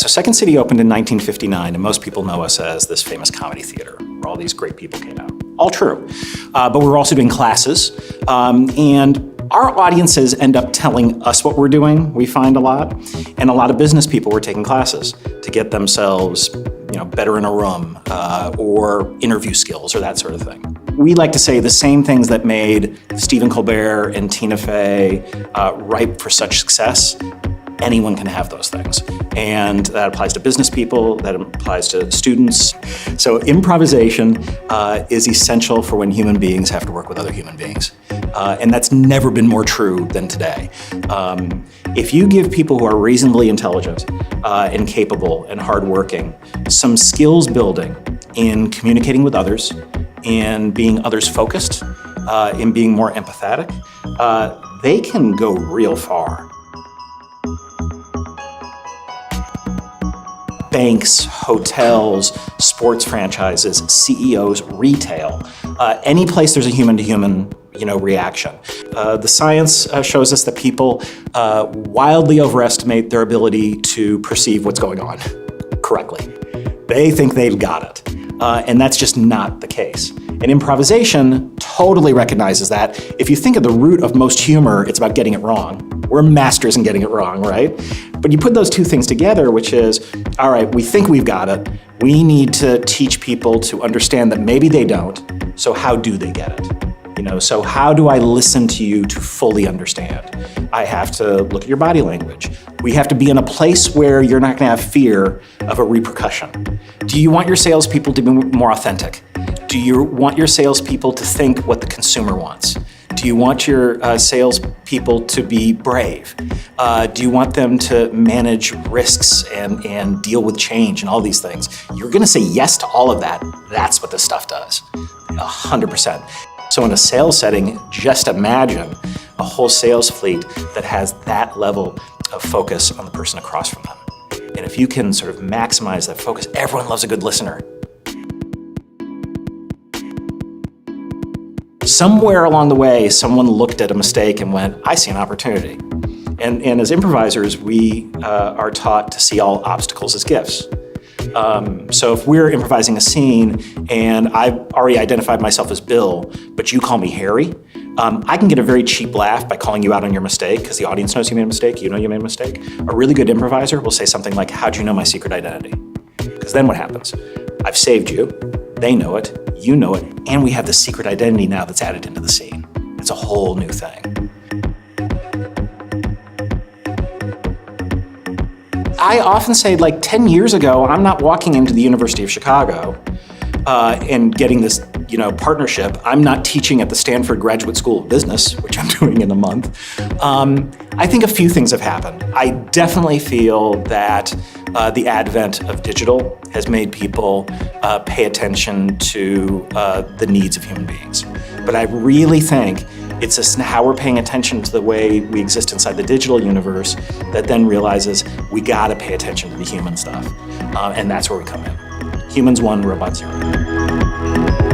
So Second City opened in 1959, and most people know us as this famous comedy theater where all these great people came out. All true. But we're also doing classes, and our audiences end up telling us what we're doing, we find a lot, and a lot of business people were taking classes to get themselves better in a room, or interview skills or that sort of thing. We like to say the same things that made Stephen Colbert and Tina Fey ripe for such success. Anyone can have those things. And that applies to business people, that applies to students. So improvisation is essential for when human beings have to work with other human beings. And that's never been more true than today. If you give people who are reasonably intelligent and capable and hardworking some skills building in communicating with others, in being others focused, in being more empathetic, they can go real far. Banks, hotels, sports franchises, CEOs, retail, any place there's a human-to-human reaction. The science shows us that people wildly overestimate their ability to perceive what's going on correctly. They think they've got it, and that's just not the case. And improvisation totally recognizes that. If you think of the root of most humor, it's about getting it wrong. We're masters in getting it wrong, right? But you put those two things together, which is, all right, we think we've got it. We need to teach people to understand that maybe they don't. So how do they get it? So how do I listen to you to fully understand? I have to look at your body language. We have to be in a place where you're not going to have fear of a repercussion. Do you want your salespeople to be more authentic? Do you want your salespeople to think what the consumer wants? Do you want your salespeople to be brave? Do you want them to manage risks and deal with change and all these things? You're going to say yes to all of that. That's what this stuff does, 100%. So in a sales setting, just imagine a whole sales fleet that has that level of focus on the person across from them. And if you can sort of maximize that focus, everyone loves a good listener. Somewhere along the way, someone looked at a mistake and went, I see an opportunity. And as improvisers, we are taught to see all obstacles as gifts. So if we're improvising a scene and I've already identified myself as Bill, but you call me Harry, I can get a very cheap laugh by calling you out on your mistake because the audience knows you made a mistake, you know you made a mistake. A really good improviser will say something like, how'd you know my secret identity? Because then what happens? I've saved you, they know it, you know it, and we have the secret identity now that's added into the scene. It's a whole new thing. I often say, 10 years ago, I'm not walking into the University of Chicago and getting this, partnership. I'm not teaching at the Stanford Graduate School of Business, which I'm doing in a month. I think a few things have happened. I definitely feel that the advent of digital has made people pay attention to the needs of human beings. But I really think it's just how we're paying attention to the way we exist inside the digital universe that then realizes we gotta pay attention to the human stuff. And that's where we come in. Humans 1, robots 0.